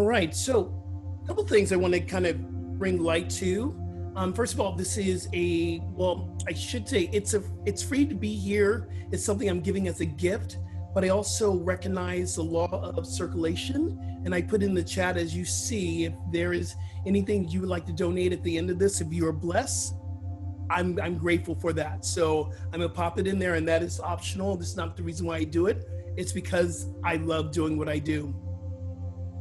right. So, a couple things I want to kind of bring light to. First of all, this is I should say it's free to be here. It's something I'm giving as a gift, but I also recognize the law of circulation. And I put in the chat, as you see, if there is anything you would like to donate at the end of this, if you are blessed, I'm grateful for that. So I'm gonna pop it in there, and that is optional. This is not the reason why I do it. It's because I love doing what I do.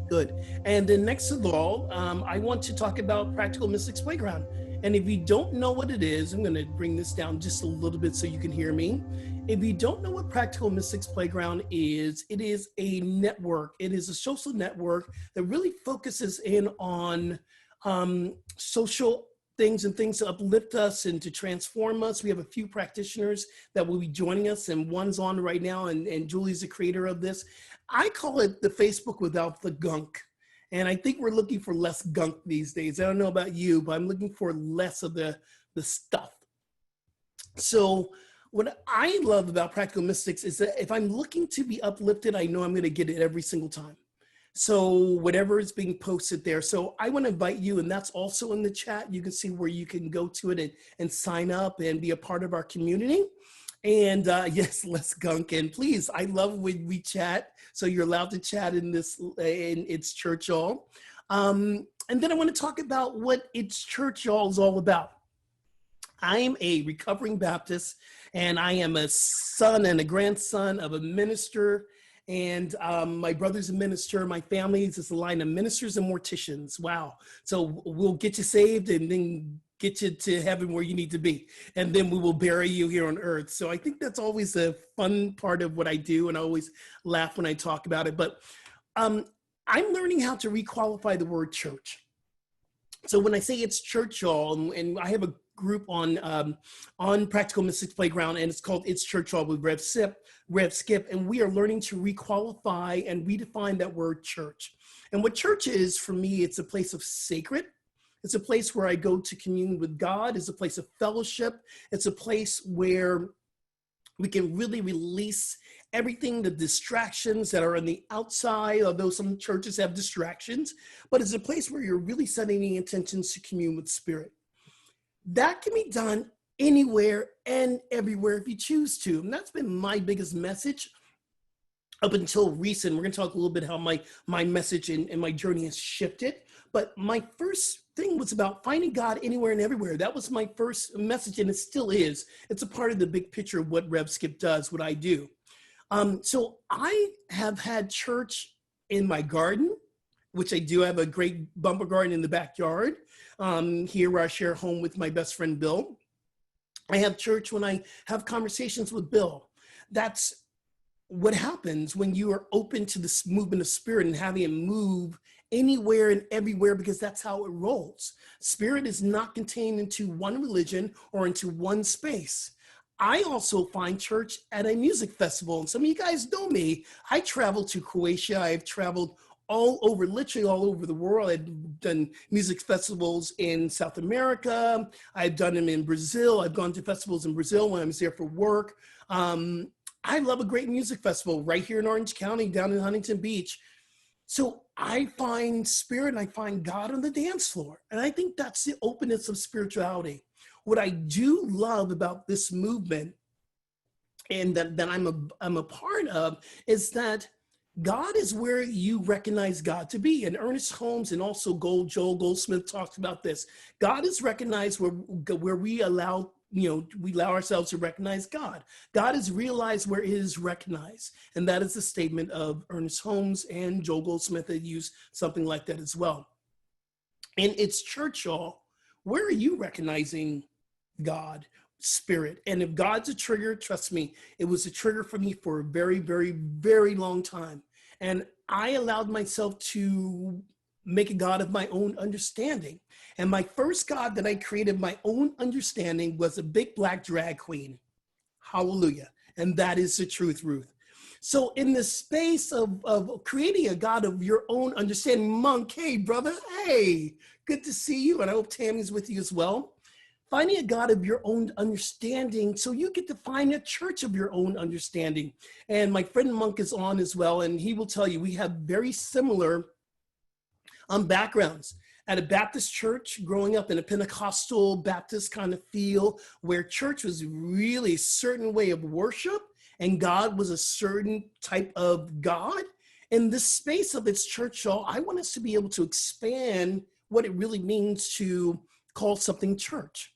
Good. And then next of all, I want to talk about Practical Mystics Playground. And if you don't know what it is, I'm going to bring this down just a little bit so you can hear me. If you don't know what Practical Mystics Playground is, it is a network. It is a social network that really focuses in on social things and things to uplift us and to transform us. We have a few practitioners that will be joining us, and one's on right now, and Julie's the creator of this. I call it the Facebook without the gunk. And I think we're looking for less gunk these days. I don't know about you, but I'm looking for less of the stuff. So what I love about Practical Mystics is that if I'm looking to be uplifted, I know I'm going to get it every single time. So whatever is being posted there. So I want to invite you, and that's also in the chat. You can see where you can go to it and sign up and be a part of our community. And yes, less gunk. And please, I love when we chat. So you're allowed to chat in this, in It's Church Y'all. And then I want to talk about what It's Church Y'all is all about. I am a recovering Baptist, and I am a son and a grandson of a minister. And my brother's a minister. My family is a line of ministers and morticians. Wow. So we'll get you saved and then get you to heaven where you need to be. And then we will bury you here on earth. So I think that's always a fun part of what I do. And I always laugh when I talk about it. But I'm learning how to requalify the word church. So when I say It's Church Y'all, and I have a group on Practical Mystics Playground, and it's called It's Church Y'all with Rev Skip, and we are learning to requalify and redefine that word church. And what church is, for me, it's a place of sacred. It's a place where I go to commune with God. It's a place of fellowship. It's a place where we can really release everything, the distractions that are on the outside, although some churches have distractions, but it's a place where you're really setting the intentions to commune with Spirit. That can be done anywhere and everywhere if you choose to. And that's been my biggest message up until recent. We're going to talk a little bit how my message and my journey has shifted. But my first thing was about finding God anywhere and everywhere. That was my first message, and it still is. It's a part of the big picture of what Rev Skip does, what I do. So I have had church in my garden, which I do. I have a great bumper garden in the backyard here where I share a home with my best friend, Bill. I have church when I have conversations with Bill. That's what happens when you are open to this movement of Spirit and having it move anywhere and everywhere, because that's how it rolls. Spirit is not contained into one religion or into one space. I also find church at a music festival. And some of you guys know me. I traveled to Croatia. I've traveled all over, literally all over the world. I've done music festivals in South America. I've done them in Brazil. I've gone to festivals in Brazil when I was there for work. I love a great music festival right here in Orange County, down in Huntington Beach. So I find Spirit and I find God on the dance floor. And I think that's the openness of spirituality. What I do love about this movement, and that I'm a part of, is that God is where you recognize God to be. And Ernest Holmes and also Joel Goldsmith talks about this. God is recognized where we allow ourselves to recognize God. God is realized where it is recognized. And that is the statement of Ernest Holmes, and Joel Goldsmith that use something like that as well. And It's Church Y'all, where are you recognizing God, Spirit? And if God's a trigger, trust me, it was a trigger for me for a very, very, very long time. And I allowed myself to make a God of my own understanding. And my first God that I created my own understanding was a big black drag queen. Hallelujah. And that is the truth, Ruth. So in the space of creating a God of your own understanding, Monk, hey, brother, hey, good to see you. And I hope Tammy's with you as well. Finding a God of your own understanding, so you get to find a church of your own understanding. And my friend Monk is on as well, and he will tell you we have very similar Backgrounds. At a Baptist church, growing up in a Pentecostal Baptist kind of feel, where church was really a certain way of worship and God was a certain type of God. In this space of its church, so I want us to be able to expand what it really means to call something church.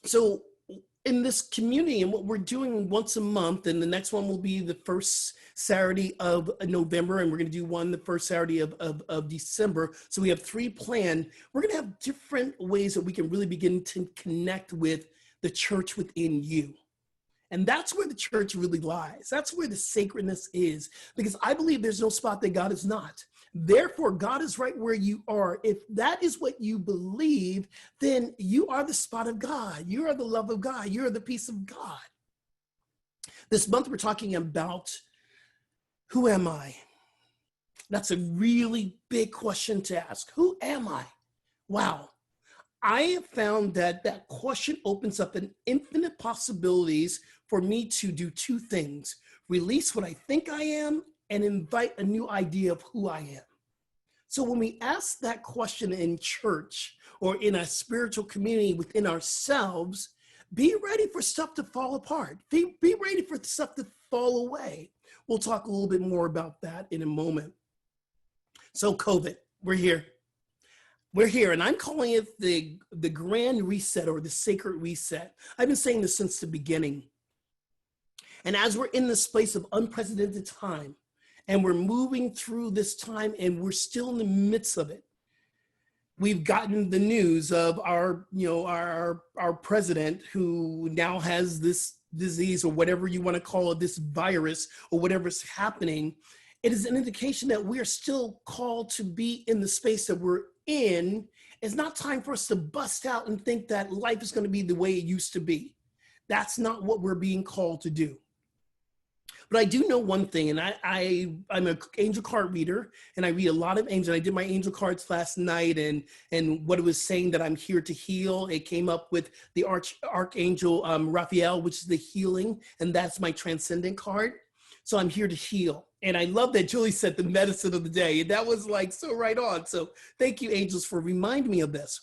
So in this community, and what we're doing once a month, and the next one will be the first Saturday of November, and we're going to do one the first Saturday of December. So we have 3 planned. We're going to have different ways that we can really begin to connect with the church within you. And that's where the church really lies. That's where the sacredness is, because I believe there's no spot that God is not. Therefore, God is right where you are. If that is what you believe, then you are the spot of God. You are the love of God. You are the peace of God. This month, we're talking about, who am I? That's a really big question to ask. Who am I? Wow. I have found that that question opens up an infinite possibilities for me to do 2 things: release what I think I am and invite a new idea of who I am. So when we ask that question in church or in a spiritual community within ourselves, be ready for stuff to fall apart. Be ready for stuff to fall away. We'll talk a little bit more about that in a moment. So COVID, we're here. We're here, and I'm calling it the grand reset or the sacred reset. I've been saying this since the beginning. And as we're in this place of unprecedented time, and we're moving through this time, and we're still in the midst of it, we've gotten the news of our president, who now has this disease, or whatever you want to call it, this virus, or whatever's happening. It is an indication that we are still called to be in the space that we're in. It's not time for us to bust out and think that life is going to be the way it used to be. That's not what we're being called to do. But I do know one thing, and I'm an angel card reader, and I read a lot of angels. I did my angel cards last night, and what it was saying that I'm here to heal. It came up with the Archangel Raphael, which is the healing, and that's my transcendent card. So I'm here to heal. And I love that Julie said the medicine of the day. And that was like so right on. So thank you, angels, for reminding me of this.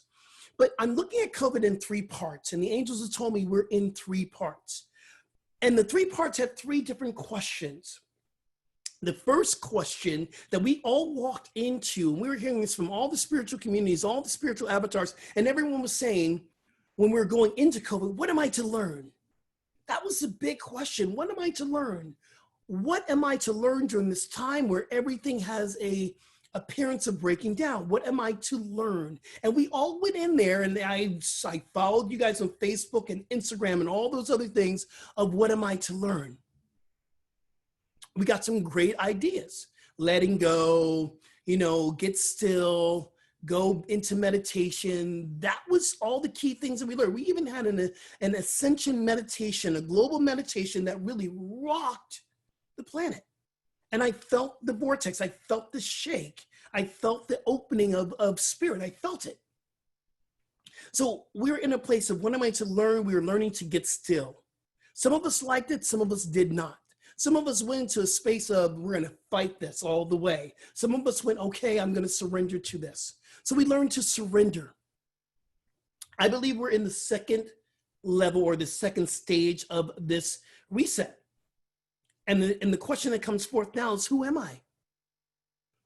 But I'm looking at COVID in 3 parts, and the angels have told me we're in 3 parts. And the 3 parts have 3 different questions. The first question that we all walked into, and we were hearing this from all the spiritual communities, all the spiritual avatars, and everyone was saying, when we were going into COVID, what am I to learn? That was the big question. What am I to learn? What am I to learn during this time where everything has a appearance of breaking down? What am I to learn? And we all went in there, and I followed you guys on Facebook and Instagram and all those other things of what am I to learn? We got some great ideas. Letting go, get still, go into meditation. That was all the key things that we learned. We even had an ascension meditation, a global meditation that really rocked the planet. And I felt the vortex. I felt the shake. I felt the opening of spirit. I felt it. So we're in a place of what am I to learn? We were learning to get still. Some of us liked it. Some of us did not. Some of us went into a space of we're going to fight this all the way. Some of us went, okay, I'm going to surrender to this. So we learned to surrender. I believe we're in the second level or the second stage of this reset. And the question that comes forth now is, who am I?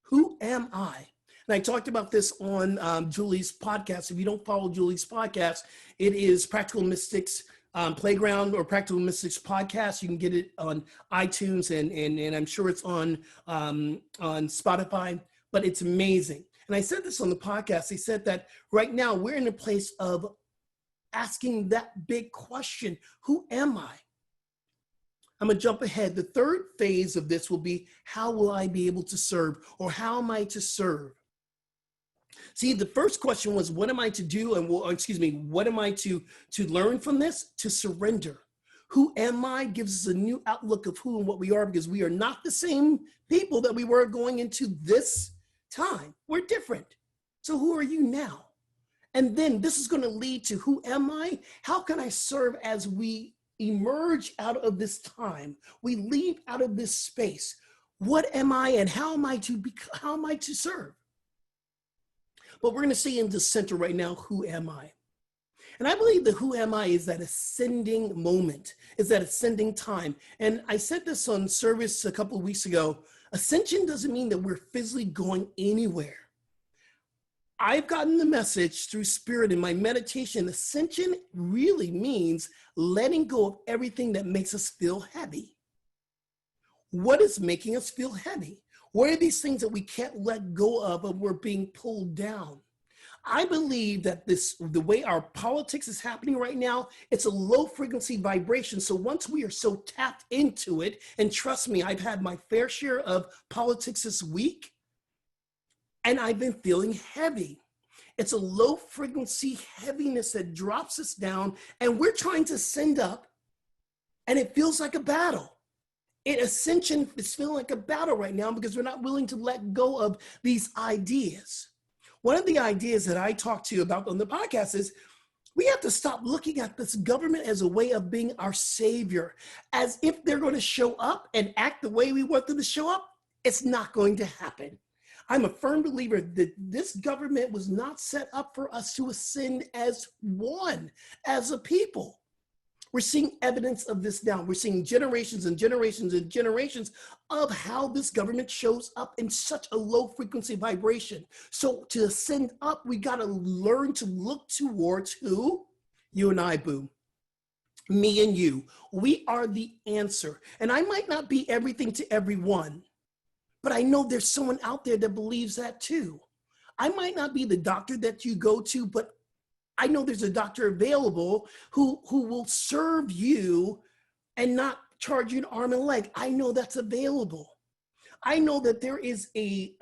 Who am I? And I talked about this on Julie's podcast. If you don't follow Julie's podcast, it is Practical Mystics Playground or Practical Mystics Podcast. You can get it on iTunes and I'm sure it's on Spotify, but it's amazing. And I said this on the podcast. They said that right now we're in a place of asking that big question, who am I? I'm going to jump ahead. The third phase of this will be, how will I be able to serve, or how am I to serve? See, the first question was, what am I to do? And what am I to learn from this? To surrender. Who am I gives us a new outlook of who and what we are, because we are not the same people that we were going into this time. We're different. So who are you now? And then this is going to lead to, who am I? How can I serve as we emerge out of this time? We leave out of this space. What am I and how am I to be, how am I to serve? But we're going to stay in the center right now. Who am I? And I believe that who am I is that ascending moment, is that ascending time. And I said this on service a couple of weeks ago. Ascension doesn't mean that we're physically going anywhere. I've gotten the message through spirit in my meditation. Ascension really means letting go of everything that makes us feel heavy. What is making us feel heavy? What are these things that we can't let go of and we're being pulled down? I believe that the way our politics is happening right now, it's a low frequency vibration. So once we are so tapped into it, and trust me, I've had my fair share of politics this week, and I've been feeling heavy. It's a low frequency heaviness that drops us down, and we're trying to send up, and it feels like a battle. Ascension is feeling like a battle right now because we're not willing to let go of these ideas. One of the ideas that I talk to you about on the podcast is we have to stop looking at this government as a way of being our savior, as if they're going to show up and act the way we want them to show up. It's not going to happen. I'm a firm believer that this government was not set up for us to ascend as one, as a people. We're seeing evidence of this now. We're seeing generations and generations and generations of how this government shows up in such a low frequency vibration. So to ascend up, we got to learn to look towards who? You and I, boo. Me and you. We are the answer. And I might not be everything to everyone, but I know there's someone out there that believes that too. I might not be the doctor that you go to, but I know there's a doctor available who will serve you and not charge you an arm and a leg. I know that's available. I know that there is a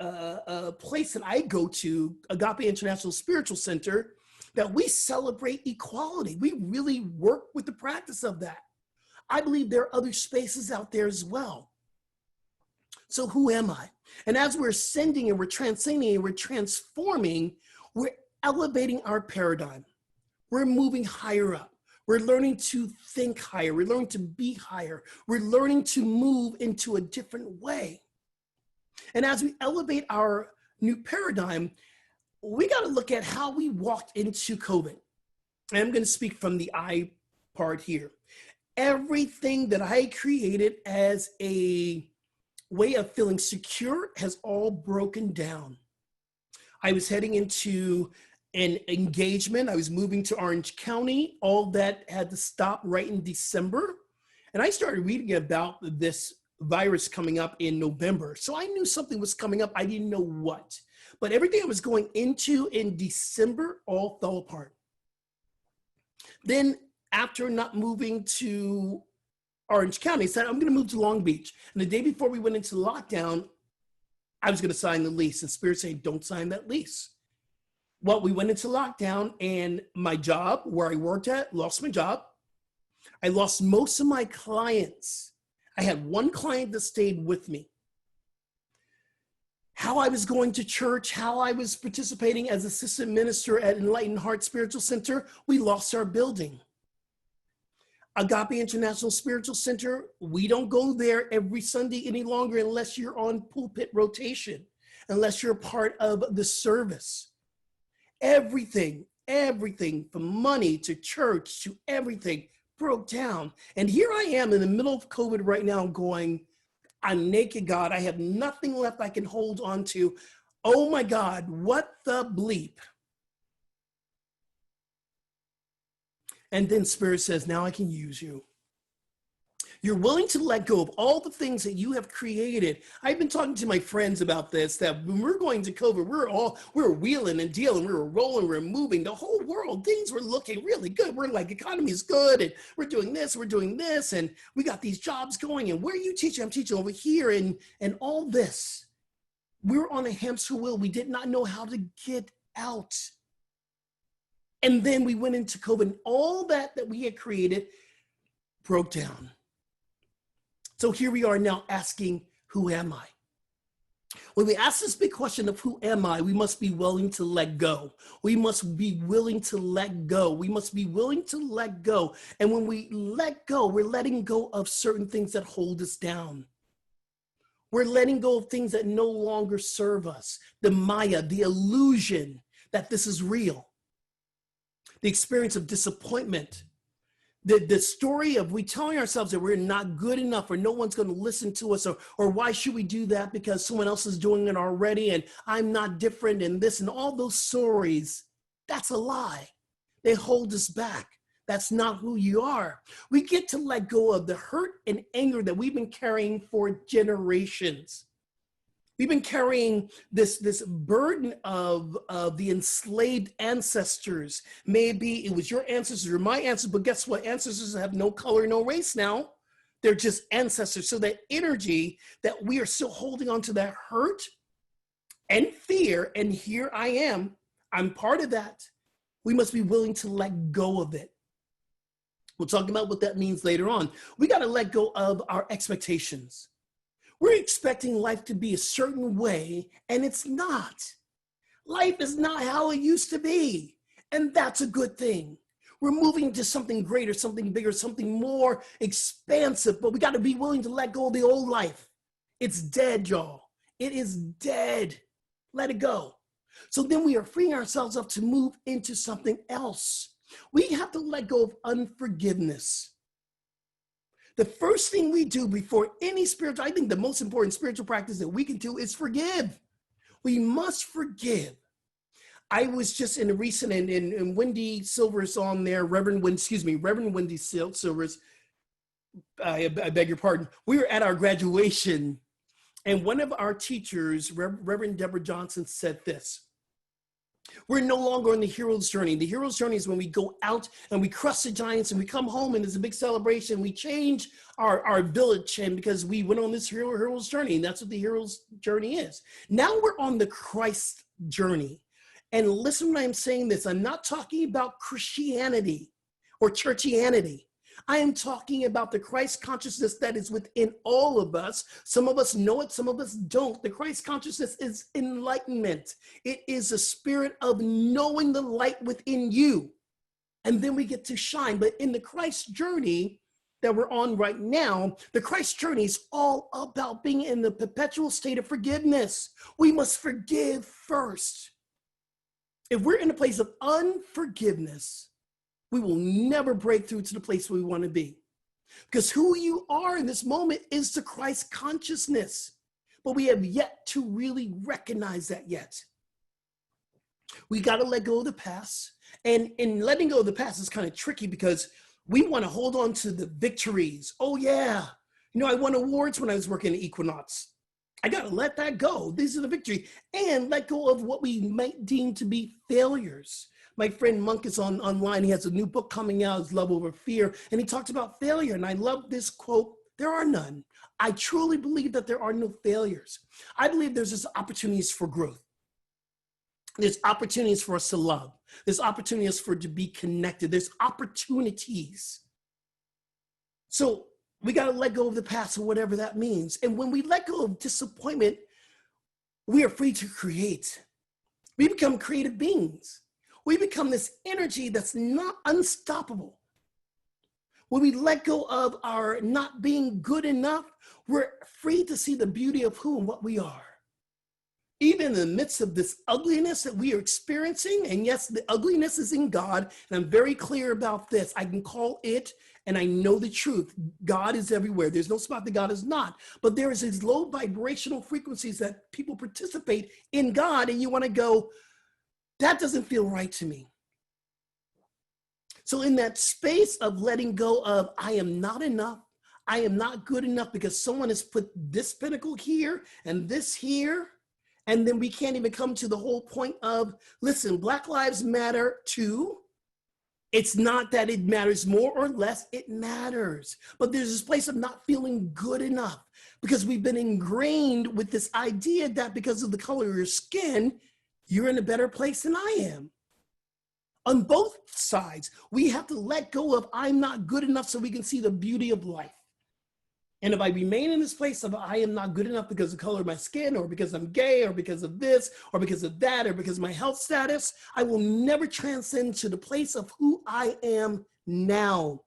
place that I go to, Agape International Spiritual Center, that we celebrate equality. We really work with the practice of that. I believe there are other spaces out there as well. So who am I? And as we're ascending and we're transcending and we're transforming, we're elevating our paradigm. We're moving higher up. We're learning to think higher. We're learning to be higher. We're learning to move into a different way. And as we elevate our new paradigm, we got to look at how we walked into COVID. And I'm going to speak from the I part here. Everything that I created as a way of feeling secure has all broken down. I was heading into an engagement. I was moving to Orange County. All that had to stop right in December. And I started reading about this virus coming up in November. So I knew something was coming up. I didn't know what. But everything I was going into in December all fell apart. Then after not moving to Orange County, I said, I'm going to move to Long Beach. And the day before we went into lockdown, I was going to sign the lease. And Spirit saying, don't sign that lease. Well, we went into lockdown and my job, where I worked at, lost my job. I lost most of my clients. I had one client that stayed with me. How I was going to church, how I was participating as assistant minister at Enlightened Heart Spiritual Center, we lost our building. Agape International Spiritual Center, we don't go there every Sunday any longer unless you're on pulpit rotation, unless you're part of the service. Everything from money to church to everything broke down. And here I am in the middle of COVID right now going, I'm naked, God. I have nothing left I can hold on to. Oh my God, what the bleep? And then Spirit says, now I can use you. You're willing to let go of all the things that you have created. I've been talking to my friends about this, that when we're going to COVID, we're wheeling and dealing, we were rolling, we're moving, the whole world, things were looking really good. We're like, economy's good, and we're doing this, and we got these jobs going, and where are you teaching? I'm teaching over here, and all this. We're on a hamster wheel. We did not know how to get out. And then we went into COVID, and all that we had created broke down. So here we are now asking, who am I? When we ask this big question of who am I, we must be willing to let go. We must be willing to let go. We must be willing to let go. And when we let go, we're letting go of certain things that hold us down. We're letting go of things that no longer serve us. The Maya, the illusion that this is real. The experience of disappointment. The story of we telling ourselves that we're not good enough or no one's going to listen to us or why should we do that because someone else is doing it already and I'm not different and this and all those stories, that's a lie. They hold us back. That's not who you are. We get to let go of the hurt and anger that we've been carrying for generations. We've been carrying this burden of the enslaved ancestors. Maybe it was your ancestors or my ancestors, but guess what? Ancestors have no color, no race now. They're just ancestors. So that energy that we are still holding on to, that hurt and fear, and here I am, I'm part of that. We must be willing to let go of it. We'll talk about what that means later on. We got to let go of our expectations. We're expecting life to be a certain way, and it's not. Life is not how it used to be, and that's a good thing. We're moving to something greater, something bigger, something more expansive, but we got to be willing to let go of the old life. It's dead, y'all. It is dead. Let it go. So then we are freeing ourselves up to move into something else. We have to let go of unforgiveness. The first thing we do before any spiritual, I think the most important spiritual practice that we can do is forgive. We must forgive. I was just in a recent, and Wendy Silver's on there, Reverend Wendy Silver's, I beg your pardon. We were at our graduation, and one of our teachers, Reverend Deborah Johnson, said this. We're no longer on the hero's journey. The hero's journey is when we go out and we crush the giants and we come home and there's a big celebration. We change our village and because we went on this hero's journey, and that's what the hero's journey is. Now we're on the Christ journey. And listen when I'm saying this, I'm not talking about Christianity or churchianity. I am talking about the Christ consciousness that is within all of us. Some of us know it, some of us don't. The Christ consciousness is enlightenment. It is a spirit of knowing the light within you. And then we get to shine. But in the Christ journey that we're on right now, the Christ journey is all about being in the perpetual state of forgiveness. We must forgive first. If we're in a place of unforgiveness, we will never break through to the place we want to be. Because who you are in this moment is the Christ consciousness. But we have yet to really recognize that yet. We got to let go of the past. And in letting go of the past is kind of tricky because we want to hold on to the victories. Oh, yeah. I won awards when I was working at Equinox. I got to let that go. These are the victory. And let go of what we might deem to be failures. My friend Monk is online. He has a new book coming out, Love Over Fear, and he talks about failure. And I love this quote, there are none. I truly believe that there are no failures. I believe there's just opportunities for growth. There's opportunities for us to love. There's opportunities for to be connected. There's opportunities. So we got to let go of the past or whatever that means. And when we let go of disappointment, we are free to create. We become creative beings. We become this energy that's not unstoppable. When we let go of our not being good enough, we're free to see the beauty of who and what we are. Even in the midst of this ugliness that we are experiencing, and yes, the ugliness is in God, and I'm very clear about this. I can call it, and I know the truth. God is everywhere. There's no spot that God is not. But there is these low vibrational frequencies that people participate in God, and you want to go, that doesn't feel right to me. So in that space of letting go of, I am not enough, I am not good enough because someone has put this pinnacle here and this here, and then we can't even come to the whole point of, listen, Black Lives Matter too. It's not that it matters more or less, it matters. But there's this place of not feeling good enough because we've been ingrained with this idea that because of the color of your skin, you're in a better place than I am. On both sides, we have to let go of I'm not good enough so we can see the beauty of life. And if I remain in this place of I am not good enough because of the color of my skin or because I'm gay or because of this or because of that or because of my health status, I will never transcend to the place of who I am now.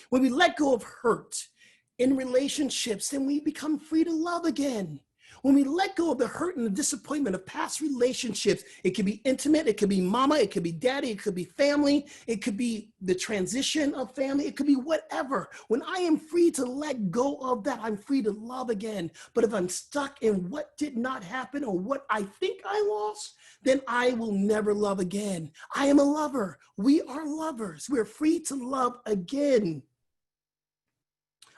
When we let go of hurt, in relationships, then we become free to love again. When we let go of the hurt and the disappointment of past relationships, it could be intimate, it could be mama, it could be daddy, it could be family, it could be the transition of family, it could be whatever. When I am free to let go of that, I'm free to love again. But if I'm stuck in what did not happen or what I think I lost, then I will never love again. I am a lover. We are lovers. We're free to love again.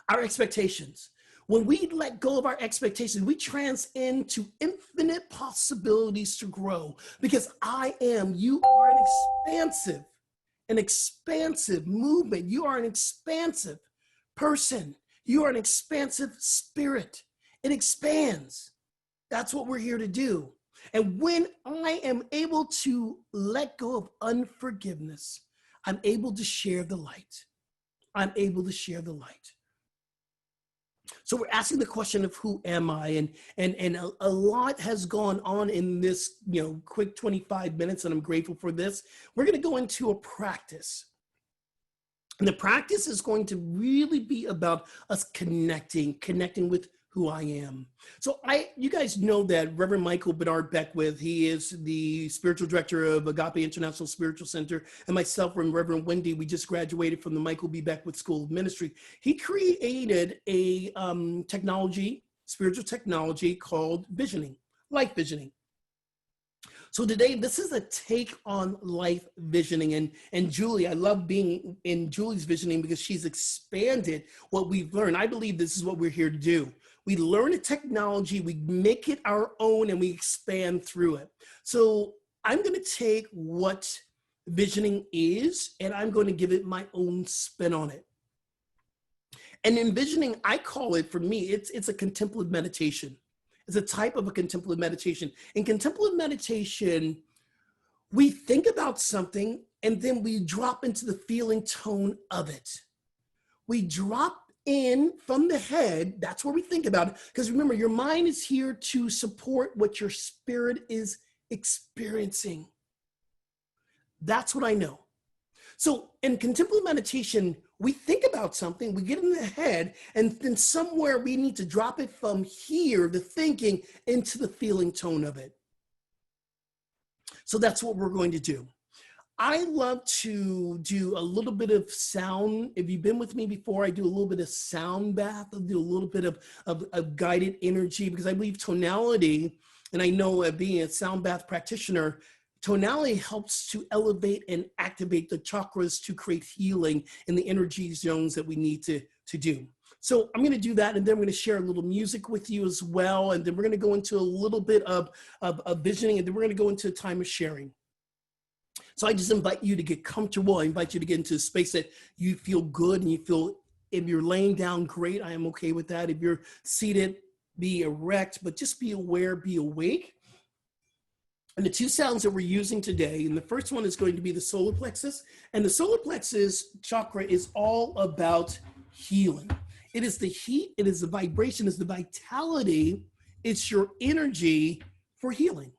Our expectations. When we let go of our expectations, we trans into infinite possibilities to grow because you are an expansive movement. You are an expansive person. You are an expansive spirit. It expands. That's what we're here to do. And when I am able to let go of unforgiveness, I'm able to share the light. I'm able to share the light. So we're asking the question of who am I? And a lot has gone on in this, quick 25 minutes, and I'm grateful for this. We're going to go into a practice. And the practice is going to really be about us connecting with who I am. So you guys know that Reverend Michael Bernard Beckwith, he is the spiritual director of Agape International Spiritual Center, and myself and Reverend Wendy, we just graduated from the Michael B. Beckwith School of Ministry. He created a spiritual technology called visioning, life visioning. So today, this is a take on life visioning. And Julie, I love being in Julie's visioning because she's expanded what we've learned. I believe this is what we're here to do. We learn a technology, we make it our own, and we expand through it. So I'm going to take what visioning is, and I'm going to give it my own spin on it. And in visioning, I call it, for me, it's a contemplative meditation. It's a type of a contemplative meditation. In contemplative meditation, we think about something and then we drop into the feeling tone of it. We drop in from the head. That's where we think about it. Because remember, your mind is here to support what your spirit is experiencing. That's what I know. So in contemplative meditation, we think about something, we get in the head, and then somewhere we need to drop it from here, the thinking, into the feeling tone of it. So that's what we're going to do. I love to do a little bit of sound. If you've been with me before, I do a little bit of sound bath. I'll do a little bit of guided energy because I believe tonality, and I know being a sound bath practitioner, tonality helps to elevate and activate the chakras to create healing in the energy zones that we need to do. So I'm going to do that, and then I'm going to share a little music with you as well, and then we're going to go into a little bit of visioning, and then we're going to go into a time of sharing. So I just invite you to get comfortable. I invite you to get into a space that you feel good and you feel, if you're laying down, great, I am okay with that. If you're seated, be erect, but just be aware, be awake. And the two sounds that we're using today, and the first one is going to be the solar plexus. And the solar plexus chakra is all about healing. It is the heat, it is the vibration, it's the vitality, it's your energy for healing.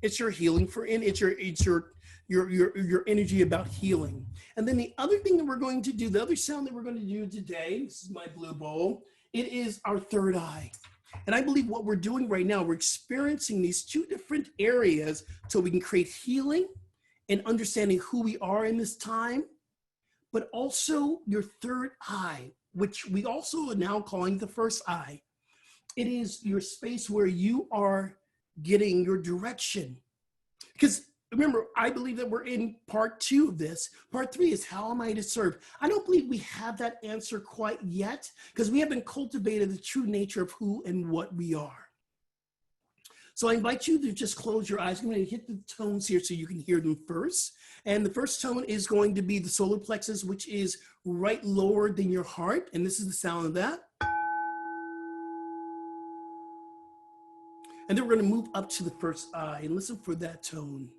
It's your healing it's your energy about healing. And then the other thing that we're going to do, the other sound that we're going to do today, this is my blue bowl, it is our third eye. And I believe what we're doing right now, we're experiencing these two different areas so we can create healing and understanding who we are in this time, but also your third eye, which we also are now calling the first eye. It is your space where you are getting your direction. Because remember, I believe that we're in part 2 of this. Part 3 is how am I to serve? I don't believe we have that answer quite yet because we haven't cultivated the true nature of who and what we are. So I invite you to just close your eyes. I'm going to hit the tones here so you can hear them first. And the first tone is going to be the solar plexus, which is right lower than your heart. And this is the sound of that. And then we're going to move up to the first eye and listen for that tone.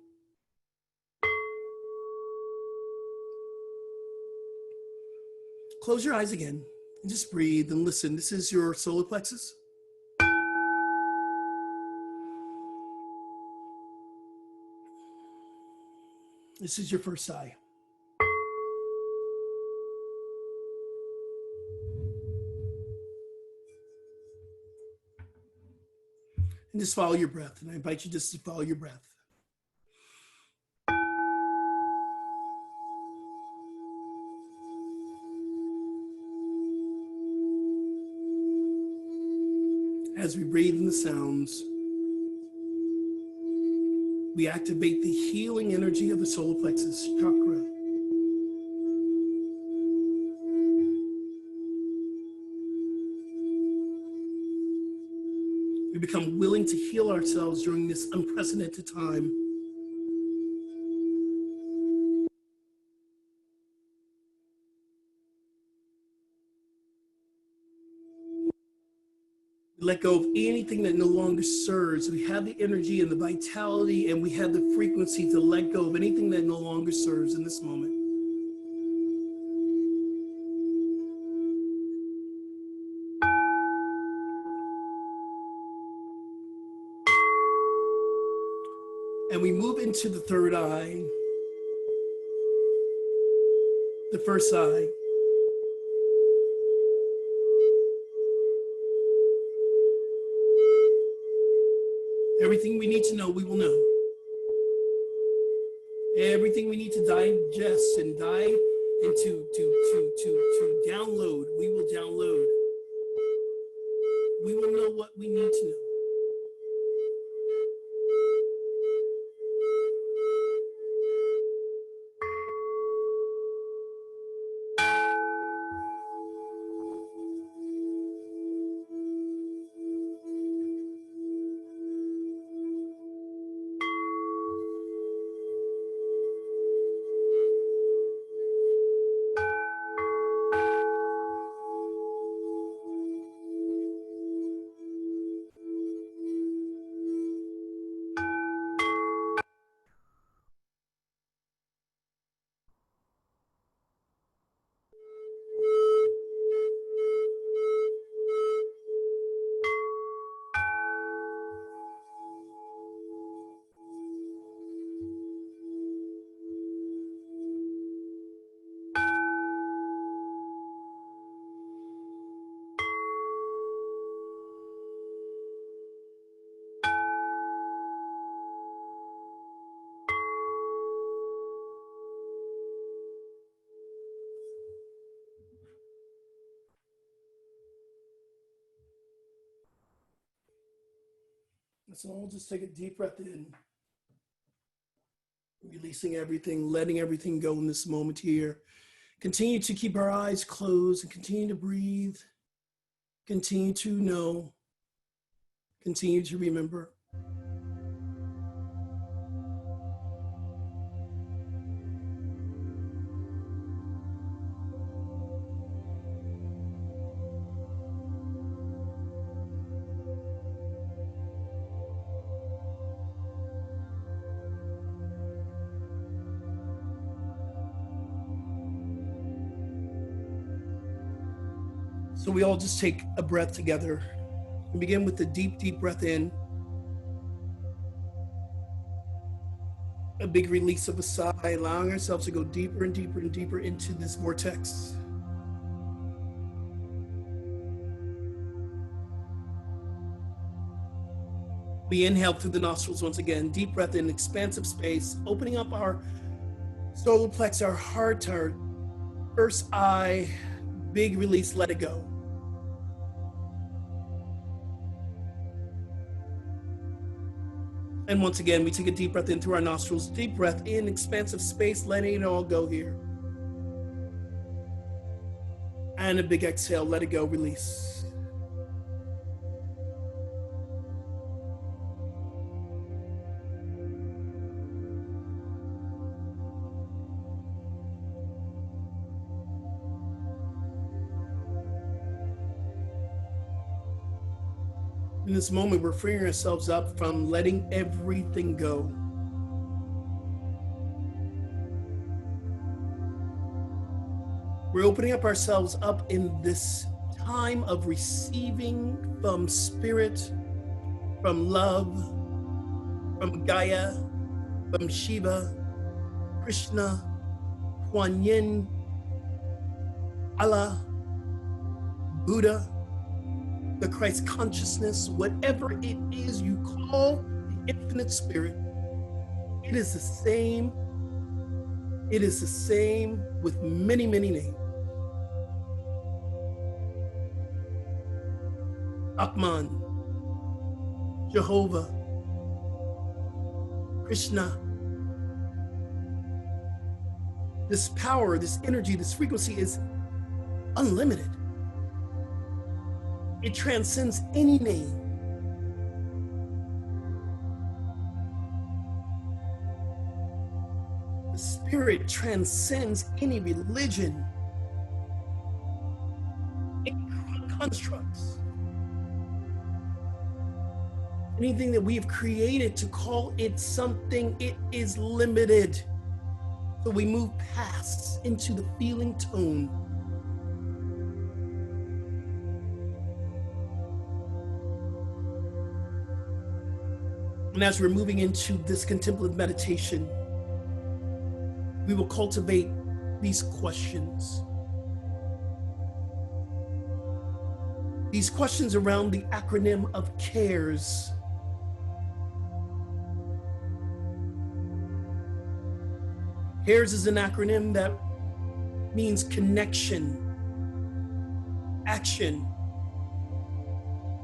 Close your eyes again and just breathe and listen. This is your solar plexus. This is your first eye. And just follow your breath. And I invite you just to follow your breath. As we breathe in the sounds, we activate the healing energy of the solar plexus chakra. We become willing to heal ourselves during this unprecedented time. We let go of anything that no longer serves. We have the energy and the vitality, and we have the frequency to let go of anything that no longer serves in this moment. And we move into the third eye, the first eye. Everything we need to know, we will know. Everything we need to digest and dive into, to download, we will download. We will know what we need to know. So I'll just take a deep breath in, releasing everything, letting everything go in this moment here. Continue to keep our eyes closed and continue to breathe. Continue to know. Continue to remember. So we all just take a breath together. We begin with the deep, deep breath in. A big release of a sigh, allowing ourselves to go deeper and deeper and deeper into this vortex. We inhale through the nostrils once again. Deep breath in, expansive space, opening up our solar plexus, our heart, our first eye. Big release, let it go. And once again, we take a deep breath in through our nostrils. Deep breath in, expansive space, letting it all go here. And a big exhale, let it go, release. In this moment, we're freeing ourselves up from letting everything go. We're opening up ourselves up in this time of receiving from spirit, from love, from Gaia, from Shiva, Krishna, Kuan Yin, Allah, Buddha, the Christ consciousness, whatever it is you call the infinite spirit, it is the same. It is the same with many, many names. Atman, Jehovah, Krishna. This power, this energy, this frequency is unlimited. It transcends any name. The spirit transcends any religion, any constructs, anything that we've created to call it something. It is limited. So we move past into the feeling tone. And as we're moving into this contemplative meditation, we will cultivate these questions. These questions around the acronym of CARES. CARES is an acronym that means connection, action,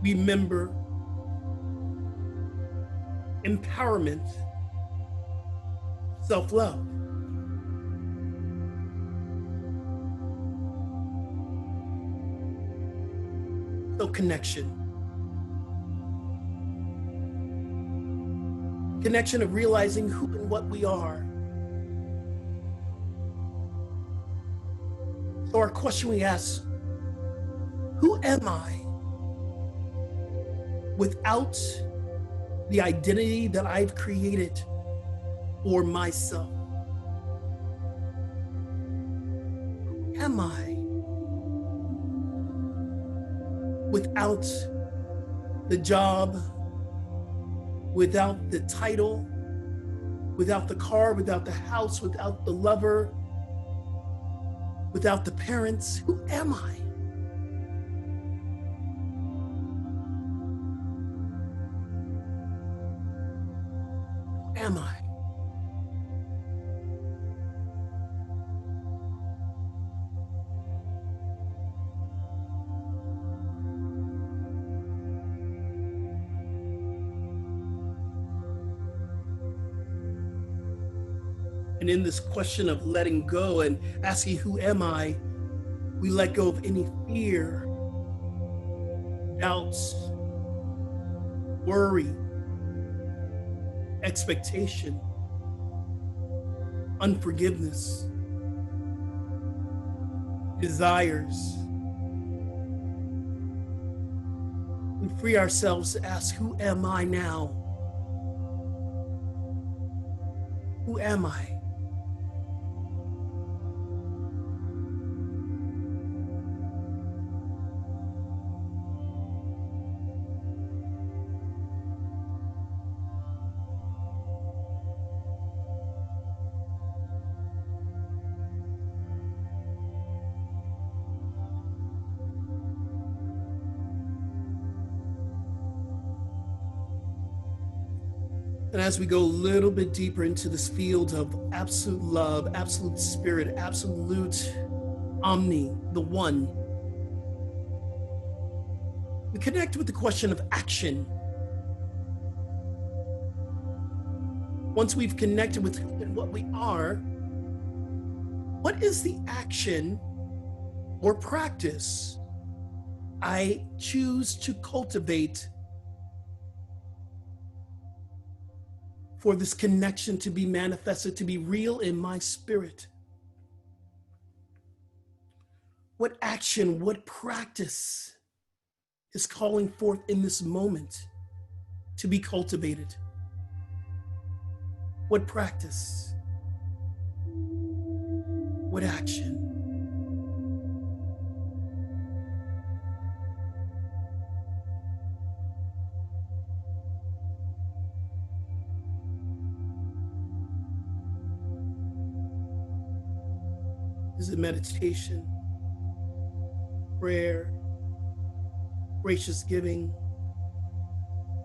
remember, empowerment, self-love. So connection. Connection of realizing who and what we are. So our question we ask, who am I without the identity that I've created for myself? Who am I without the job, without the title, without the car, without the house, without the lover, without the parents? Who am I? Who am I? And in this question of letting go and asking, who am I? We let go of any fear, doubts, worry, expectation, unforgiveness, desires. We free ourselves to ask, who am I now? Who am I? And as we go a little bit deeper into this field of absolute love, absolute spirit, absolute omni, the one, we connect with the question of action. Once we've connected with who and what we are, what is the action or practice I choose to cultivate for this connection to be manifested, to be real in my spirit? What action, what practice is calling forth in this moment to be cultivated? What practice? What action? Is it meditation, prayer, gracious giving,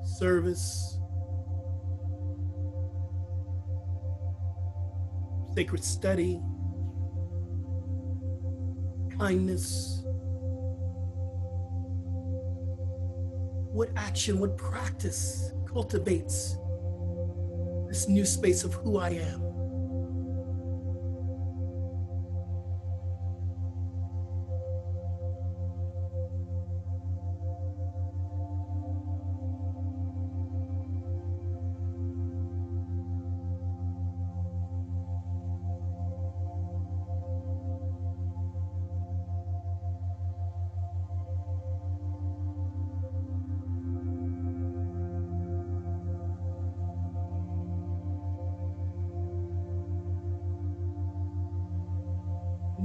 service, sacred study, kindness. What action, what practice cultivates this new space of who I am?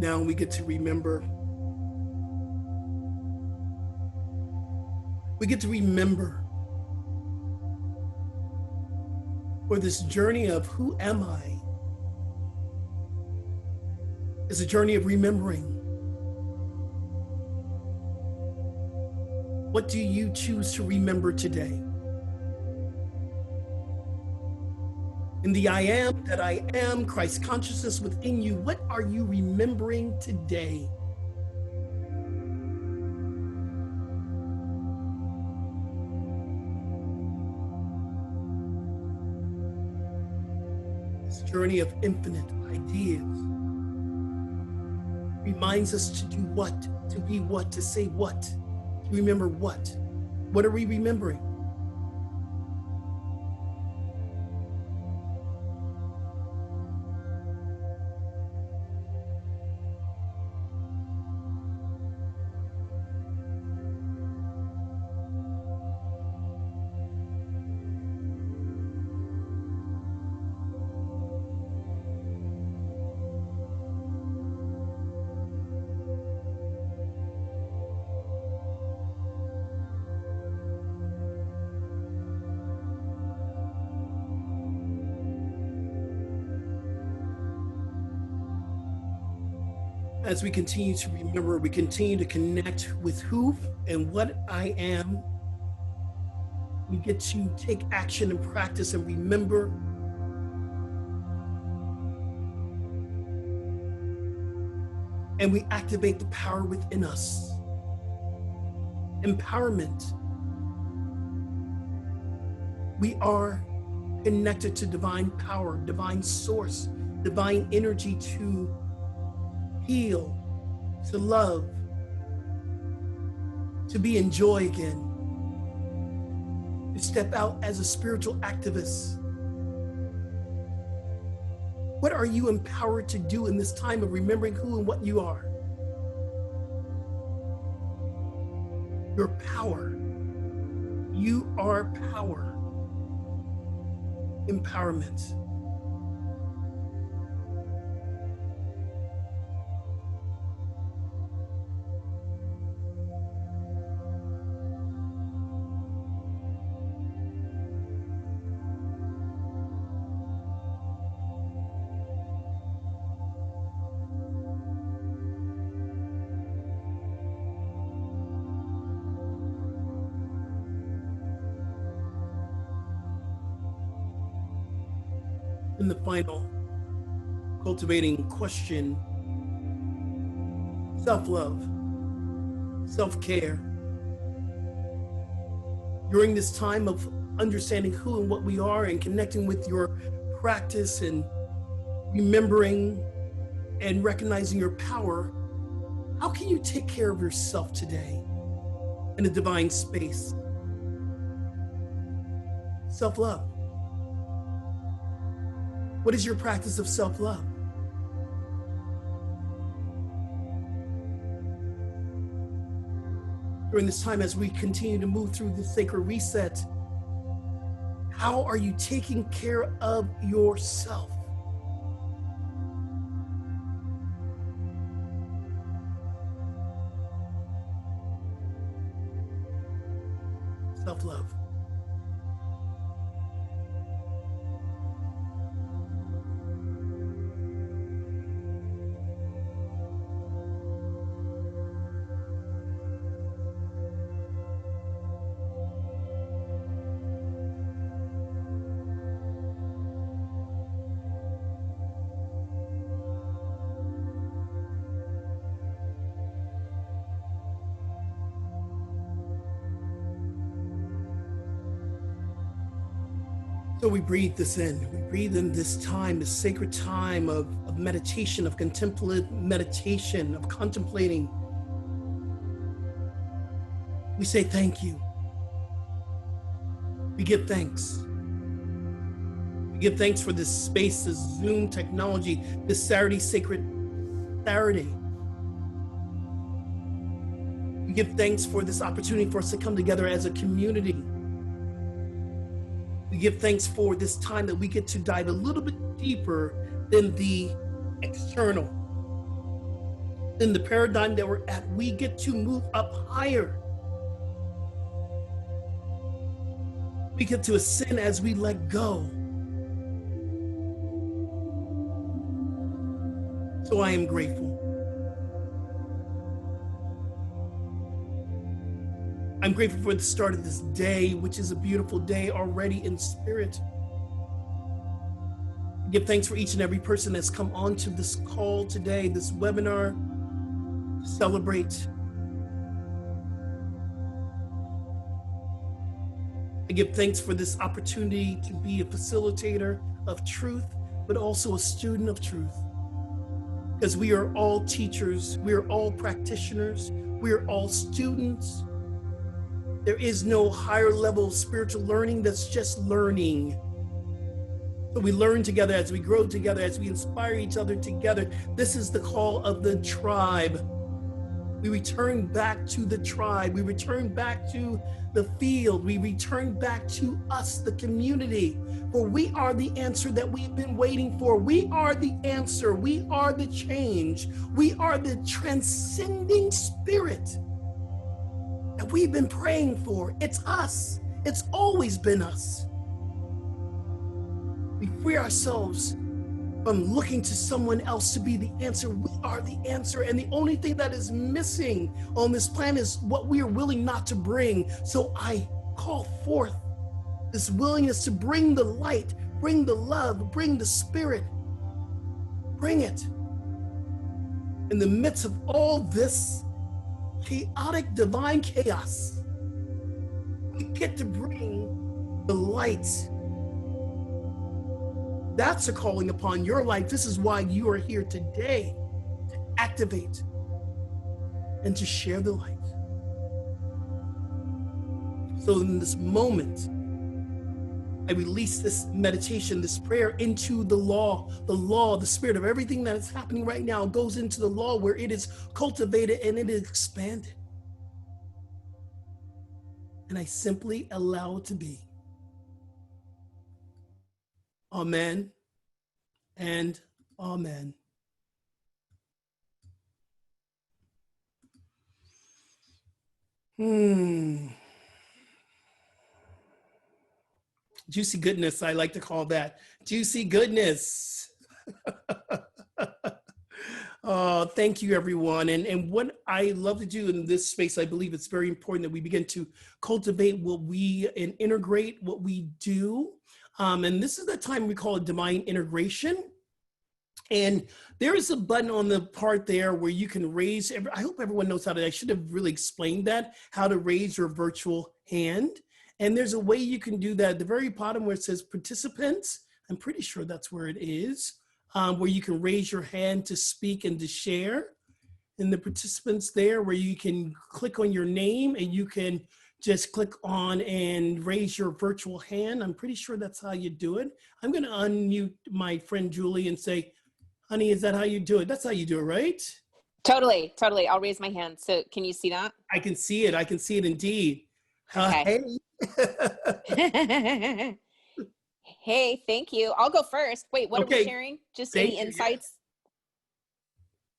Now we get to remember. We get to remember for this journey of who am I is a journey of remembering. What do you choose to remember today? In the I am that I am, Christ consciousness within you, what are you remembering today? This journey of infinite ideas reminds us to do what, to be what, to say what, to remember what. What are we remembering? As we continue to remember, we continue to connect with who and what I am. We get to take action and practice and remember. And we activate the power within us. Empowerment. We are connected to divine power, divine source, divine energy to heal, to love, to be in joy again, to step out as a spiritual activist. What are you empowered to do in this time of remembering who and what you are? Your power. You are power. Empowerment. And the final cultivating question, self-love, self-care. During this time of understanding who and what we are and connecting with your practice and remembering and recognizing your power, how can you take care of yourself today in a divine space? Self-love. What is your practice of self-love? During this time, as we continue to move through the sacred reset, how are you taking care of yourself? Self-love. So we breathe this in. We breathe in this time, this sacred time of meditation, of contemplative meditation, of contemplating. We say thank you. We give thanks. We give thanks for this space, this Zoom technology, this Saturday, Sacred Saturday. We give thanks for this opportunity for us to come together as a community. We give thanks for this time that we get to dive a little bit deeper than the external, than the paradigm that we're at. We get to move up higher. We get to ascend as we let go. So I am grateful. I'm grateful for the start of this day, which is a beautiful day already in spirit. I give thanks for each and every person that's come onto this call today, this webinar, to celebrate. I give thanks for this opportunity to be a facilitator of truth, but also a student of truth. Because we are all teachers, we are all practitioners, we are all students. There is no higher level of spiritual learning, that's just learning. So we learn together as we grow together, as we inspire each other together. This is the call of the tribe. We return back to the tribe. We return back to the field. We return back to us, the community. For we are the answer that we've been waiting for. We are the answer. We are the change. We are the transcending spirit that we've been praying for. It's us. It's always been us. We free ourselves from looking to someone else to be the answer. We are the answer, and the only thing that is missing on this planet is what we are willing not to bring. So I call forth this willingness to bring the light, bring the love, bring the spirit, bring it. In the midst of all this chaotic divine chaos, we get to bring the light. That's a calling upon your life. This is why you are here today, to activate and to share the light. So in this moment, I release this meditation, this prayer into the law, the spirit of everything that is happening right now goes into the law where it is cultivated and it is expanded. And I simply allow it to be. Amen and amen. Juicy goodness, I like to call that. Juicy goodness. Thank you, everyone. And what I love to do in this space, I believe it's very important that we begin to cultivate what we and integrate what we do. And this is the time we call it divine integration. And there is a button on the part there where you can raise, I hope everyone knows how to, I should have really explained that, how to raise your virtual hand. And there's a way you can do that at the very bottom where it says participants. I'm pretty sure that's where it is, where you can raise your hand to speak and to share. And the participants there where you can click on your name and you can just click on and raise your virtual hand. I'm pretty sure that's how you do it. I'm going to unmute my friend Julie and say, honey, is that how you do it? That's how you do it, right? Totally. I'll raise my hand. So can you see that? I can see it. I can see it indeed. Okay. Hey. Hey, thank you. I'll go first. Wait, what are we sharing? Just any insights?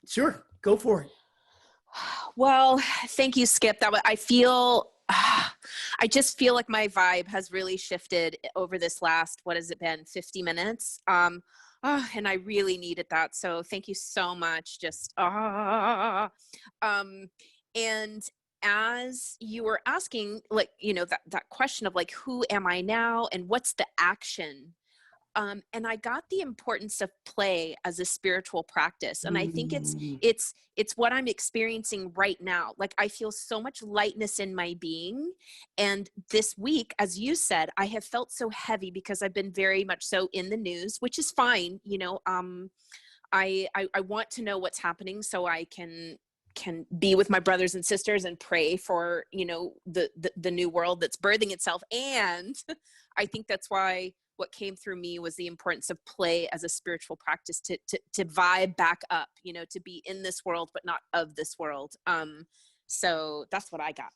Sure, go for it. Well, thank you, Skip. I just feel like my vibe has really shifted over this last, what has it been, 50 minutes? And I really needed that. So thank you so much. And as you were asking, like, that question of like, who am I now and what's the action? And I got the importance of play as a spiritual practice. And I think Mm. it's what I'm experiencing right now. Like I feel so much lightness in my being. And this week, as you said, I have felt so heavy because I've been very much so in the news, which is fine. I want to know what's happening so I can be with my brothers and sisters and pray for, the new world that's birthing itself. And I think that's why what came through me was the importance of play as a spiritual practice to vibe back up, to be in this world, but not of this world. So that's what I got.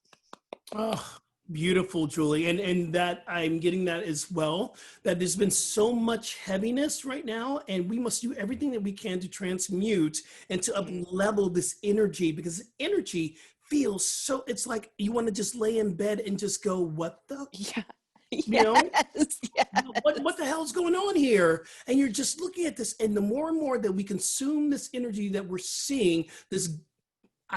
Oh, beautiful, Julie. And that I'm getting that as well, that there's been so much heaviness right now, and we must do everything that we can to transmute and to up level this energy, because energy feels so, it's like you want to just lay in bed and just go, what the Yeah. you know Yes. what the hell's going on here? And you're just looking at this, and the more and more that we consume this energy that we're seeing, this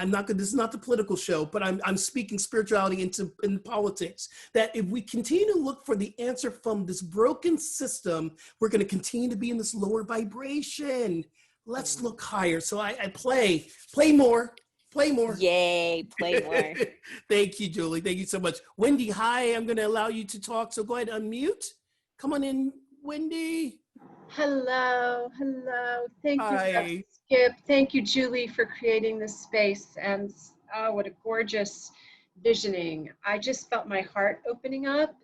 this is not the political show, but I'm speaking spirituality in politics, that if we continue to look for the answer from this broken system, we're going to continue to be in this lower vibration. Let's look higher. So I play more. Yay, play more. Thank you, Julie. Thank you so much. Wendy, hi. I'm going to allow you to talk. So go ahead, unmute. Come on in, Wendy. Hello. Thank you, Hi. Skip. Thank you, Julie, for creating this space. And what a gorgeous visioning. I just felt my heart opening up,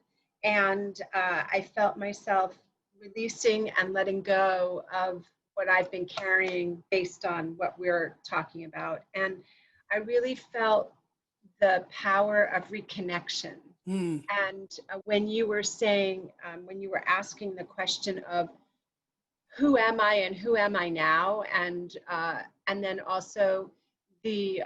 and I felt myself releasing and letting go of what I've been carrying based on what we're talking about. And I really felt the power of reconnection. And when you were saying, when you were asking the question of who am I and who am I now, and then also the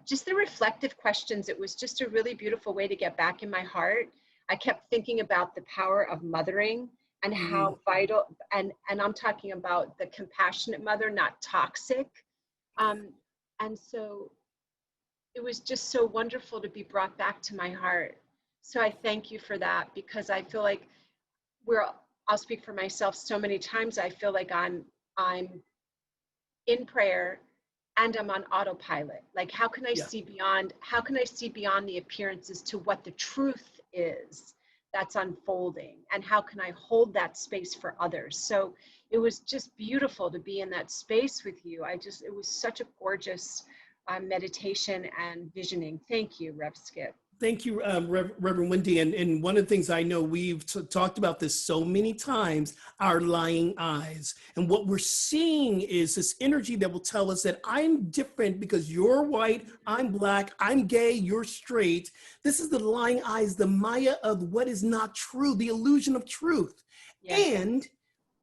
just the reflective questions, it was just a really beautiful way to get back in my heart. I kept thinking about the power of mothering and how vital, and I'm talking about the compassionate mother, not toxic. And so it was just so wonderful to be brought back to my heart. So I thank you for that, because I feel like I'll speak for myself, so many times I feel like I'm in prayer and I'm on autopilot. Like, how can I see beyond the appearances to what the truth is that's unfolding, and how can I hold that space for others? So it was just beautiful to be in that space with you. It was such a gorgeous meditation and visioning. Thank you, Rev Skip. Thank you, Reverend Wendy. And one of the things I know, we've talked about this so many times, our lying eyes. And what we're seeing is this energy that will tell us that I'm different because you're white, I'm black, I'm gay, you're straight. This is the lying eyes, the Maya of what is not true, the illusion of truth. Yes. And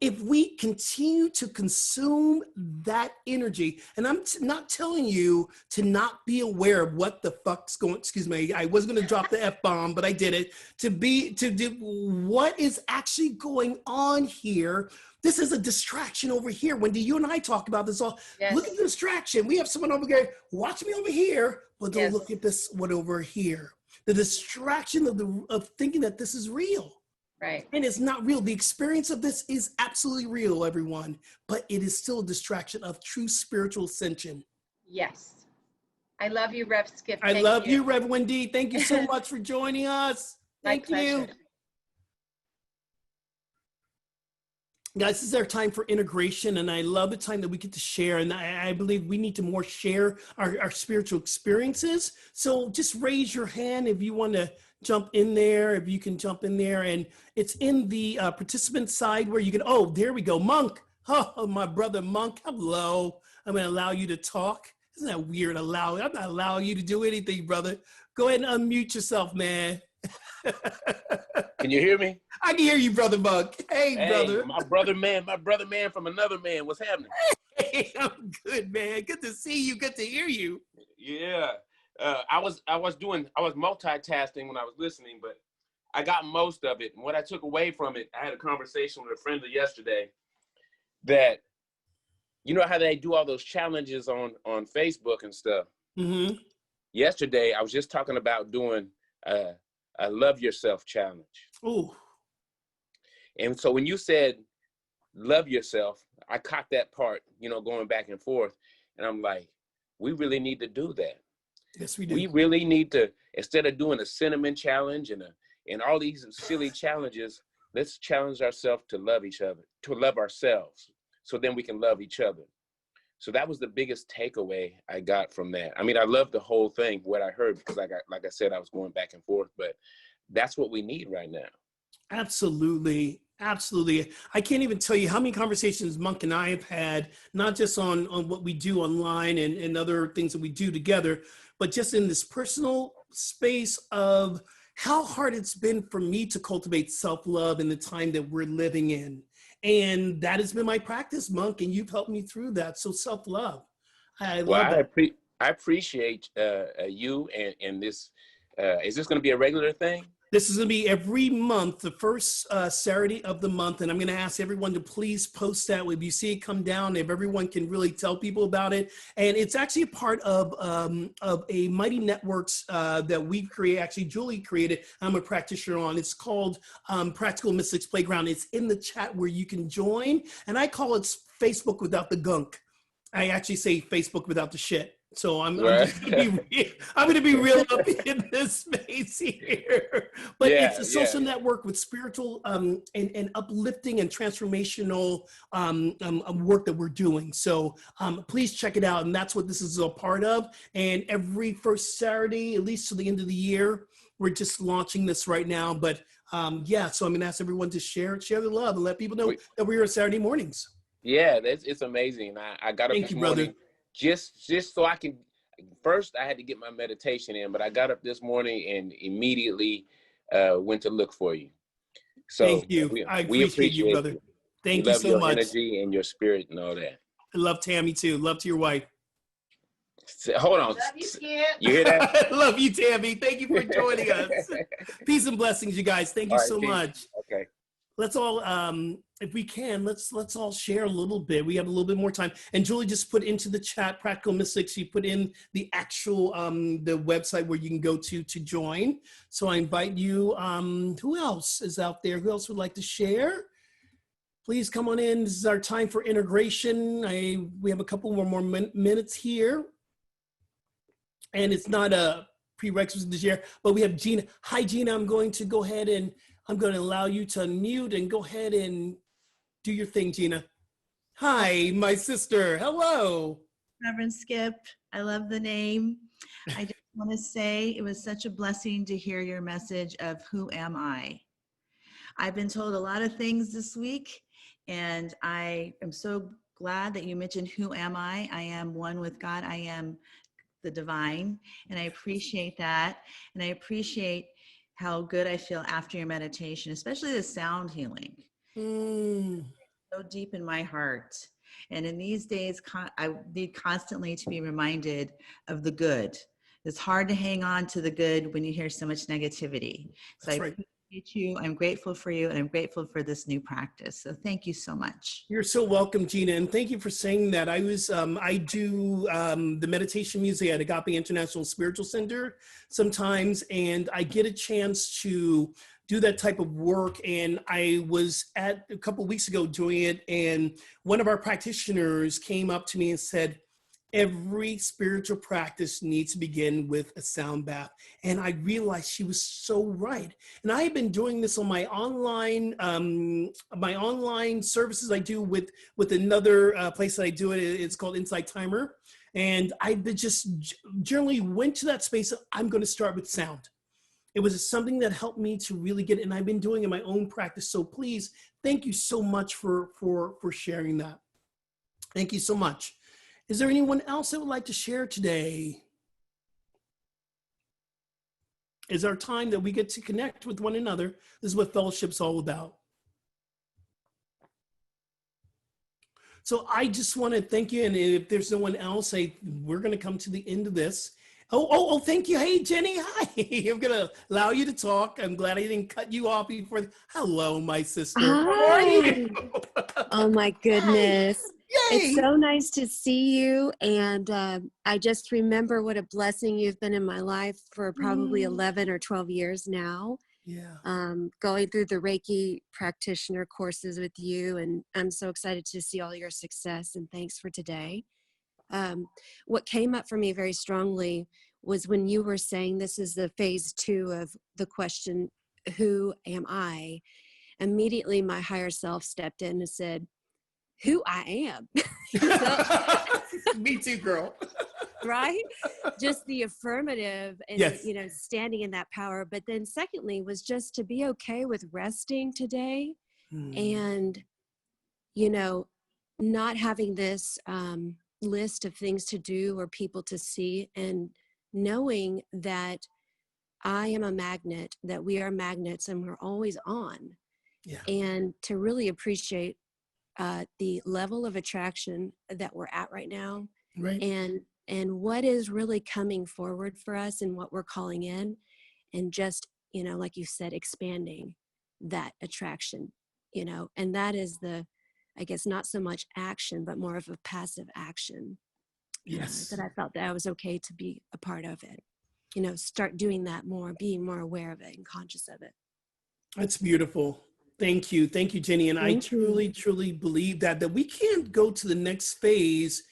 if we continue to consume that energy, and I'm not telling you to not be aware of what the fuck's going, excuse me, I was going to drop the F-bomb, but I did it, to do what is actually going on here. This is a distraction over here. Wendy, you and I talk about this all. Yes. Look at the distraction. We have someone over there, watch me over here, but don't look at this one over here. The distraction of thinking that this is real. Right. And it's not real. The experience of this is absolutely real, everyone, but it is still a distraction of true spiritual ascension. Yes. I love you, Rev Skip. I love you, Rev Wendy. Thank you so much for joining us. Thank you. Guys, this is our time for integration, and I love the time that we get to share, and I believe we need to more share our spiritual experiences. So just raise your hand if you want to jump in there, if you can jump in there, and it's in the participant side where you can, oh, there we go, Monk. Oh, my brother Monk, hello. I'm going to allow you to talk. Isn't that weird? I'm not allowing you to do anything, brother. Go ahead and unmute yourself, man. Can you hear me? I can hear you, brother Monk. Hey, brother. My brother man from another man. What's happening? Hey, I'm good, man. Good to see you. Good to hear you. Yeah. I was multitasking when I was listening, but I got most of it. And what I took away from it, I had a conversation with a friend yesterday that, you know how they do all those challenges on Facebook and stuff. Mm-hmm. Yesterday, I was just talking about doing a love yourself challenge. Ooh. And so when you said love yourself. I caught that part, going back and forth. And I'm like, we really need to do that. Yes, we do. We really need to, instead of doing a cinnamon challenge and all these silly challenges, let's challenge ourselves to love each other, to love ourselves, so then we can love each other. So that was the biggest takeaway I got from that. I mean, I love the whole thing, what I heard, because like I said, I was going back and forth, but that's what we need right now. Absolutely. Absolutely. I can't even tell you how many conversations Monk and I have had, not just on what we do online and other things that we do together, but just in this personal space of how hard it's been for me to cultivate self-love in the time that we're living in. And that has been my practice, Monk, and you've helped me through that. So self-love. I love that. I appreciate you and this. Is this going to be a regular thing? This is going to be every month, the first Saturday of the month. And I'm going to ask everyone to please post that. If you see it come down, if everyone can really tell people about it. And it's actually a part of a Mighty Networks that we created, actually Julie created, I'm a practitioner on. It's called Practical Mystics Playground. It's in the chat where you can join. And I call it Facebook without the gunk. I actually say Facebook without the shit. So I'm going to be real up in this space here. But it's a social network with spiritual and uplifting and transformational work that we're doing. So please check it out. And that's what this is a part of. And every first Saturday, at least to the end of the year, we're just launching this right now. But so I'm going to ask everyone to share the love and let people know that we're here Saturday mornings. Yeah, it's amazing. I got up this morning. Brother. Just so I can, first I had to get my meditation in, but I got up this morning and immediately went to look for you. So thank you. I appreciate you, brother. Thank you so much. We love your energy and your spirit and all that. I love Tammy too. Love to your wife. Hold on. Love you, Skip. You hear that? I love you, Tammy. Thank you for joining us. Peace and blessings, you guys. Thank you so much. Okay. Let's all, if we can, let's all share a little bit. We have a little bit more time. And Julie just put into the chat, Practical Mystics, she put in the actual, the website where you can go to join. So I invite you, who else is out there? Who else would like to share? Please come on in. This is our time for integration. We have a couple more minutes here. And it's not a prerequisite to share, but we have Gina. Hi, Gina. I'm going to go ahead and I'm going to allow you to unmute and go ahead and do your thing, Gina. Hi, my sister. Hello. Reverend Skip, I love the name. I just want to say it was such a blessing to hear your message of who am I? I've been told a lot of things this week, and I am so glad that you mentioned who am I? I am one with God. I am the divine, and I appreciate that. And I appreciate how good I feel after your meditation, especially the sound healing. So deep in my heart. And in these days, I need constantly to be reminded of the good. It's hard to hang on to the good when you hear so much negativity. So I appreciate you. I'm grateful for you, and I'm grateful for this new practice. So thank you so much. You're so welcome, Gina, and thank you for saying that. I do the meditation music at Agape International Spiritual Center sometimes, and I get a chance to do that type of work. And I was a couple of weeks ago doing it, and one of our practitioners came up to me and said, every spiritual practice needs to begin with a sound bath. And I realized she was so right. And I have been doing this on my online services I do with another place that I do it. It's called Insight Timer. And I just generally went to that space. I'm going to start with sound. It was something that helped me to really get it. And I've been doing it in my own practice. So please, thank you so much for sharing that. Thank you so much. Is there anyone else that would like to share today? Is our time that we get to connect with one another. This is what fellowship's all about. So I just want to thank you. And if there's no one else, we're going to come to the end of this. Oh, thank you. Hey, Jenny. Hi. I'm going to allow you to talk. I'm glad I didn't cut you off before. Hello, my sister. Hi. How are you? Oh, my goodness. Yay. It's so nice to see you. And I just remember what a blessing you've been in my life for probably 11 or 12 years now. Yeah. going through the Reiki practitioner courses with you. And I'm so excited to see all your success, and thanks for today. What came up for me very strongly was when you were saying this is the phase 2 of the question, who am I? Immediately my higher self stepped in and said, who I am. Me too, girl. Right? Just the affirmative and, Yes. standing in that power. But then secondly was just to be okay with resting today and, not having this list of things to do or people to see, and knowing that I am a magnet, that we are magnets and we're always on. Yeah. And to really appreciate the level of attraction that we're at right now, Right. and what is really coming forward for us and what we're calling in, and just, like you said, expanding that attraction, and that is I guess not so much action, but more of a passive action. Yes. That I felt that I was okay to be a part of it, start doing that more, being more aware of it and conscious of it. That's beautiful. Thank you. Thank you, Jenny. And I Thank you. truly, truly believe that we can't go to the next phase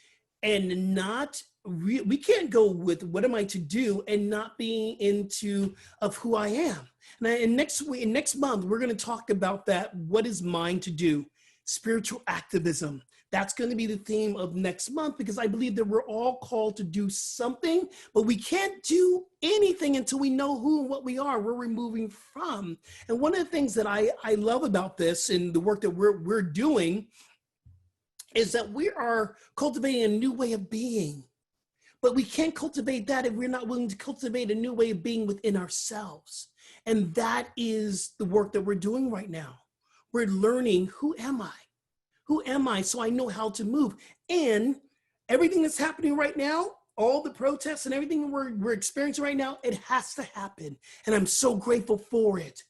and not, we can't go with what am I to do and not being into of who I am. And next week, next month, we're going to talk about that. What is mine to do? Spiritual activism. That's going to be the theme of next month, because I believe that we're all called to do something, but we can't do anything until we know who and what we are, where we're moving from. And one of the things that I love about this and the work that we're doing is that we are cultivating a new way of being. But we can't cultivate that if we're not willing to cultivate a new way of being within ourselves. And that is the work that we're doing right now. We're learning, who am I? Who am I? So I know how to move. And everything that's happening right now, all the protests and everything we're experiencing right now, it has to happen. And I'm so grateful for it.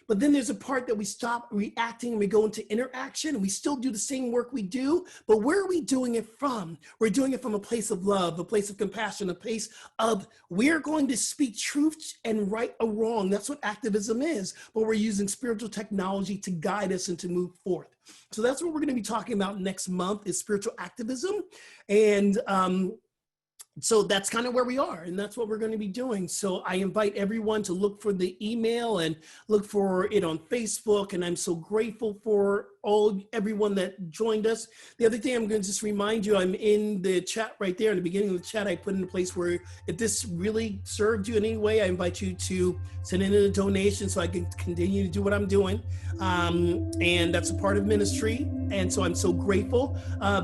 But then there's a part that we stop reacting and we go into interaction, and we still do the same work we do, but where are we doing it from? We're doing it from a place of love, a place of compassion, a place of we're going to speak truth and right or wrong. That's what activism is, but we're using spiritual technology to guide us and to move forth. So that's what we're going to be talking about next month, is spiritual activism. And so that's kind of where we are, and that's what we're going to be doing. So I invite everyone to look for the email and look for it on Facebook. And I'm so grateful for everyone that joined us. The other thing I'm going to just remind you, I'm in the chat right there. In the beginning of the chat, I put in a place where if this really served you in any way, I invite you to send in a donation so I can continue to do what I'm doing. And that's a part of ministry. And so I'm so grateful.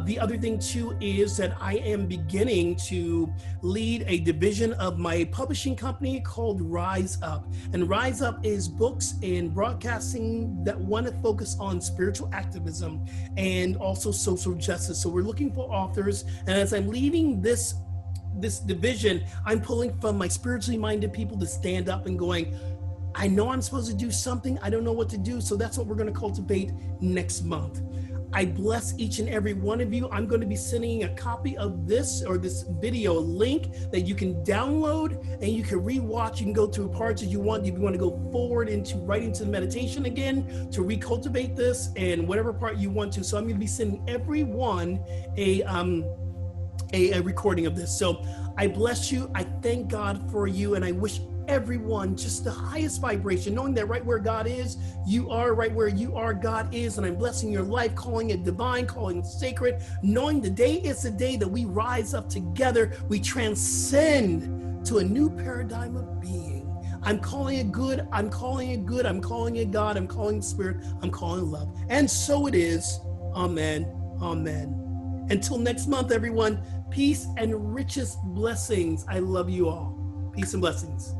The other thing too is that I am beginning to lead a division of my publishing company called Rise Up. And Rise Up is books and broadcasting that want to focus on spiritual activism and also social justice. So we're looking for authors. And as I'm leading this division, I'm pulling from my spiritually minded people to stand up and going, I know I'm supposed to do something. I don't know what to do. So that's what we're going to cultivate next month. I bless each and every one of you. I'm going to be sending a copy of this or this video link that you can download and you can rewatch. You can go through parts that you want. If you want to go forward into right into the meditation again to recultivate this and whatever part you want to. So I'm going to be sending everyone a recording of this. So I bless you. I thank God for you. And I wish everyone just the highest vibration, knowing that right where God is, you are. Right where you are, God is. And I'm blessing your life, calling it divine, calling it sacred, knowing the day is the day that we rise up together. We transcend to a new paradigm of being. I'm calling it good. I'm calling it good. I'm calling it God. I'm calling it spirit. I'm calling it love. And so it is. Amen. Amen. Until next month, everyone, peace and richest blessings. I love you all. Peace and blessings.